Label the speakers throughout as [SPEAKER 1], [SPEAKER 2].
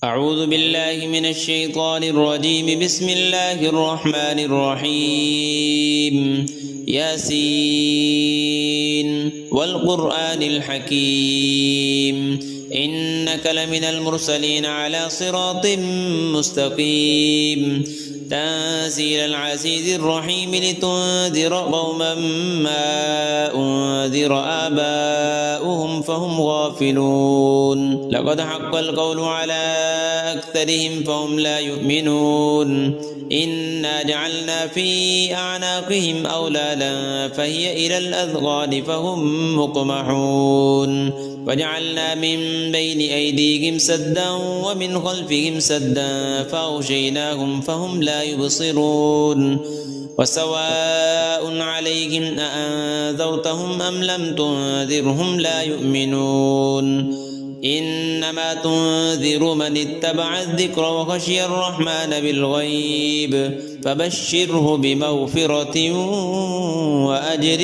[SPEAKER 1] أعوذ بالله من الشيطان الرجيم. بسم الله الرحمن الرحيم. ياسين والقرآن الحكيم إنك لمن المرسلين على صراط مستقيم تنزيل العزيز الرحيم لتنذر قوما ما أنذر آباؤهم فهم غافلون. لقد حق القول على أكثرهم فهم لا يؤمنون. إنا جعلنا في أعناقهم أغلالا فهي إلى الأذقان فهم مقمحون وجعلنا من بين أيديهم سدا ومن خلفهم سدا فأغشيناهم فهم لا يبصرون. وسواء عليهم أأنذرتهم أم لم تنذرهم لا يؤمنون. إنما تنذر من اتبع الذكر وخشي الرحمن بالغيب فبشره بمغفرة وأجر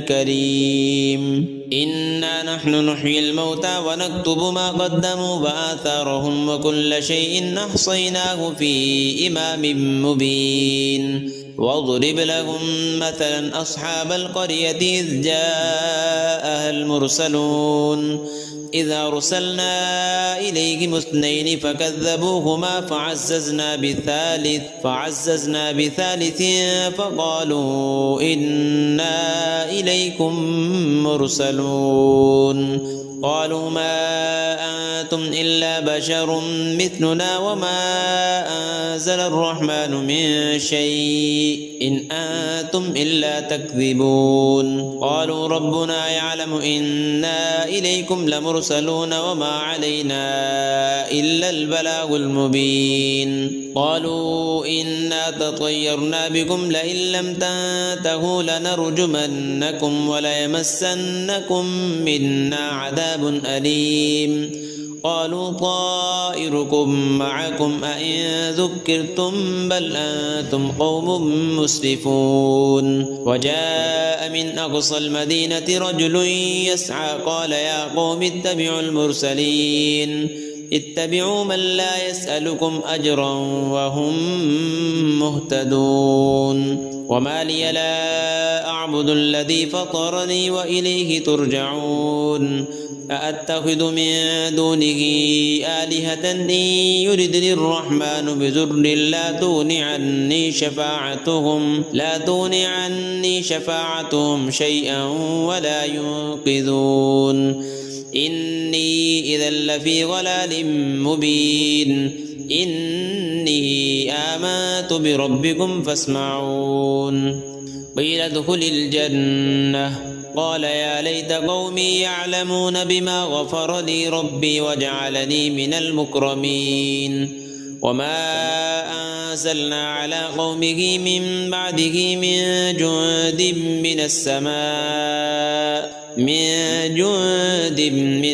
[SPEAKER 1] كريم. إنا نحن نحيي الموتى ونكتب ما قدموا وآثارهم وكل شيء أحصيناه في إمام مبين. واضرب لهم مثلا أصحاب القرية إذ جاءها المرسلون إذ أرسلنا إليهم اثنين فكذبوهما فعززنا بثالث فقالوا إنا إليكم مرسلون. قالوا ما أنتم إلا بشر مثلنا وما أنزل الرحمن من شيء إن أنتم إلا تكذبون. قالوا ربنا يعلم إنا إليكم لمرسلون وما علينا إلا البلاغ المبين. قالوا إنا تطيرنا بكم لئن لم تنتهوا لنرجمنكم وليمسنكم منا عذاب أليم. قالوا طائركم معكم أئن ذكرتم بل أنتم قوم مسرفون. وجاء من أقصى المدينة رجل يسعى قال يا قوم اتبعوا المرسلين اتبعوا من لا يسألكم أجرا وهم مهتدون. وما لي لا أعبد الذي فطرني وإليه ترجعون. أأتخذ من دونه آلهة إن يردني الرحمن بضر لا تغن عني شفاعتهم شيئا ولا ينقذون. إني إذا لفي ضلال مبين. إني آمنت بربكم فاسمعون. قيل ادخل الجنة قال يا ليت قومي يعلمون بما غفر لي ربي وجعلني من المكرمين. وما أنزلنا على قومه من بعده من جند من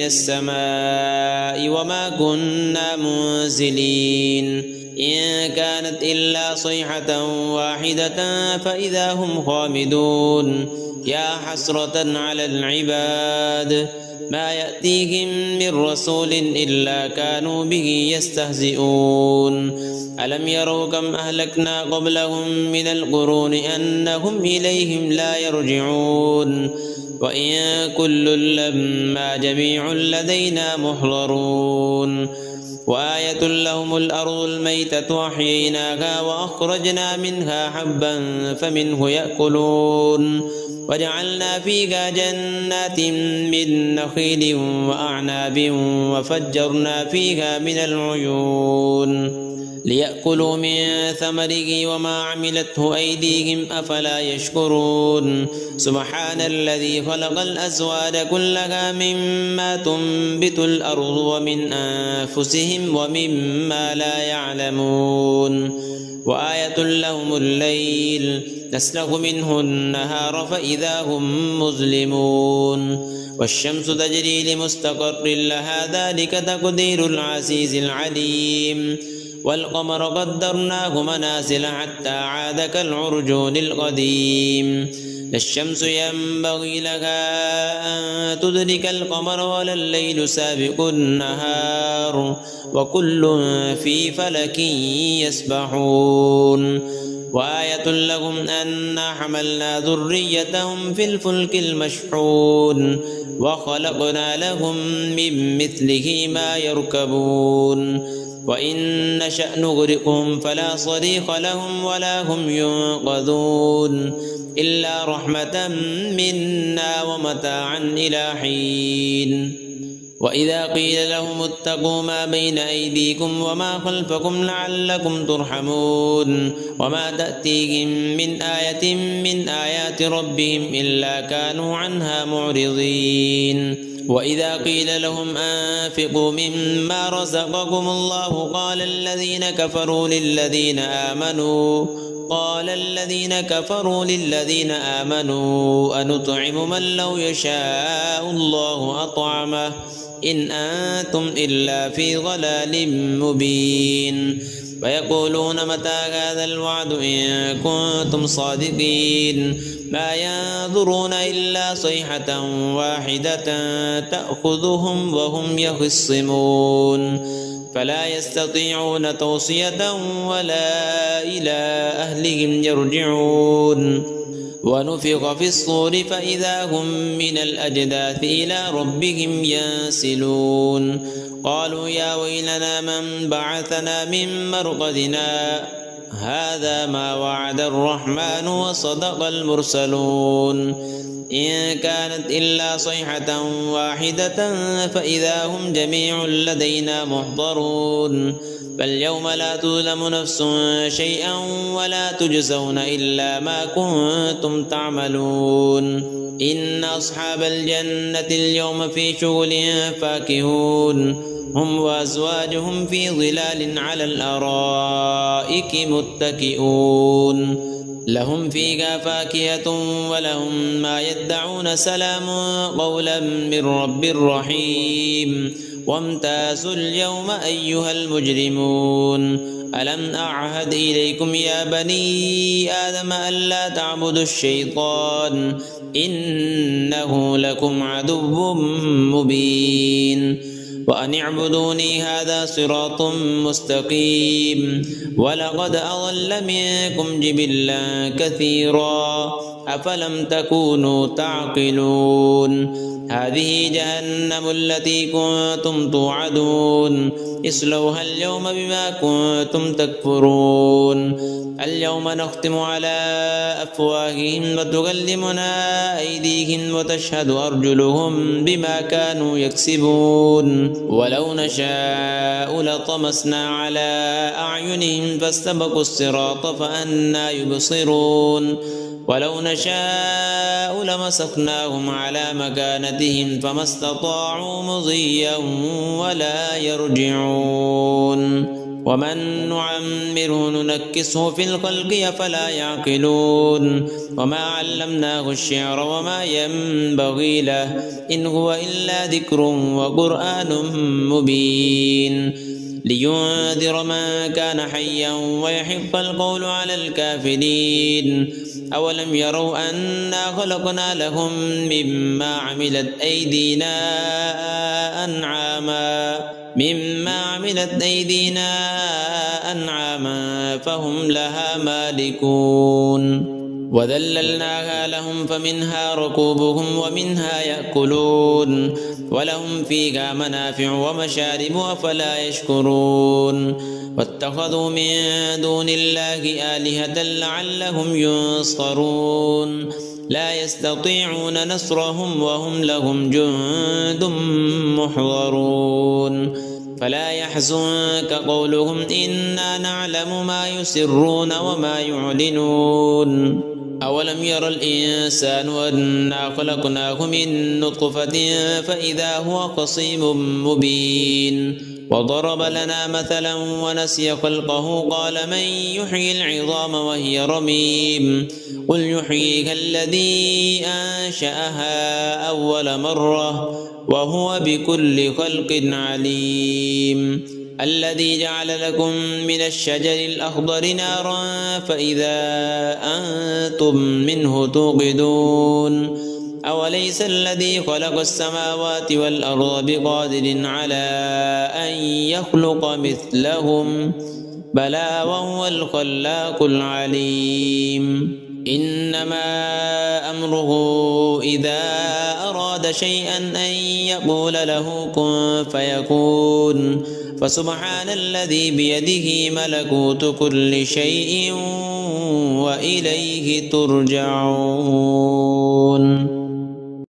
[SPEAKER 1] السماء وما كنا منزلين. إن كانت إلا صيحة واحدة فإذا هم خامدون. يا حسرة على العباد ما يأتيهم من رسول إلا كانوا به يستهزئون. ألم يروا كم أهلكنا قبلهم من القرون أنهم إليهم لا يرجعون. وإن كل لما جميع لدينا محضرون. وآية لهم الأرض الميتة أحييناها وأخرجنا منها حبا فمنه يأكلون. وجعلنا فيها جنات من نخيل وأعناب وفجرنا فيها من العيون ليأكلوا من ثمره وما عملته أيديهم أفلا يشكرون. سبحان الذي خلق الأزواج كلها مما تنبت الأرض ومن أنفسهم ومما لا يعلمون. وآية لهم الليل نسلخ منه النهار فإذا هم مظلمون. والشمس تجري لمستقر لها ذلك تقدير العزيز العليم. والقمر قدرناه منازل حتى عاد كالعرجون القديم. لا الشمس ينبغي لها أن تدرك القمر ولا الليل سابق النهار وكل في فلك يسبحون وآية لهم أنا حملنا ذريتهم في الفلك المشحون وخلقنا لهم من مثله ما يركبون وإن نشأ نغرقهم فلا صريخ لهم ولا هم ينقذون إلا رحمة منا ومتاعا إلى حين وإذا قيل لهم اتقوا ما بين أيديكم وما خلفكم لعلكم ترحمون وما تأتيهم من آية من آيات ربهم إلا كانوا عنها معرضين وإذا قيل لهم أنفقوا مما رزقكم الله قال الذين كفروا للذين آمنوا أنطعم من لو يشاء الله أطعمه إن أنتم إلا في ضلال مبين ويقولون متى هذا الوعد إن كنتم صادقين ما ينظرون إلا صيحة واحدة تأخذهم وهم يخصمون فلا يستطيعون توصية ولا إلى أهلهم يرجعون ونفخ في الصور فإذا هم من الأجداث إلى ربهم ينسلون قالوا يا ويلنا من بعثنا من مرقدنا هذا ما وعد الرحمن وصدق المرسلون إن كانت إلا صيحة واحدة فإذا هم جميع لدينا محضرون فاليوم لا تظلم نفس شيئا ولا تجزون إلا ما كنتم تعملون إن أصحاب الجنة اليوم في شغل فاكهون هم وأزواجهم في ظلال على الأرائك متكئون لهم فيها فاكهة ولهم ما يدعون سلام قولا من رب رحيم وامتازوا اليوم أيها المجرمون ألم أعهد إليكم يا بني آدم ألا تعبدوا الشيطان إنه لكم عدو مبين وأن اعبدوني هذا صراط مستقيم ولقد أضل منكم جبلا كثيرا أفلم تكونوا تعقلون هذه جهنم التي كنتم توعدون اصلوها اليوم بما كنتم تكفرون اليوم نختم على أفواههم وتكلمنا أيديهم وتشهد أرجلهم بما كانوا يكسبون ولو نشاء لطمسنا على أعينهم فاستبقوا الصراط فأنى يبصرون ولو نشاء لمسخناهم على مكانتهم فما استطاعوا مضيا ولا يرجعون ومن نعمره ننكسه في الخلق أفلا يعقلون وما علمناه الشعر وما ينبغي له إن هو إلا ذكر وقرآن مبين لينذر من كان حيا ويحق القول على الكافرين أولم يروا أنا خلقنا لهم مما عملت أيدينا أنعاما فهم لها مالكون وذللناها لهم فمنها ركوبهم ومنها يأكلون ولهم فيها منافع ومشارب أفلا يشكرون واتخذوا من دون الله آلهة لعلهم ينصرون لا يستطيعون نصرهم وهم لهم جند محضرون فلا يحزنك قولهم إنا نعلم ما يسرون وما يعلنون أولم ير الإنسان أنا خلقناه من نطفة فإذا هو خصيم مبين وضرب لنا مثلا ونسي خلقه قال من يحيي العظام وهي رميم قل يحييها الذي أنشأها أول مرة وهو بكل خلق عليم الذي جعل لكم من الشجر الأخضر نارا فإذا أنتم منه توقدون أوليس الذي خلق السماوات والأرض بقادر على أن يخلق مثلهم بلى وهو الخلاق العليم إنما أمره إذا أراد شيئا أن يقول له كن فيكون فسبحان الذي بيده ملكوت كل شيء وإليه ترجعون.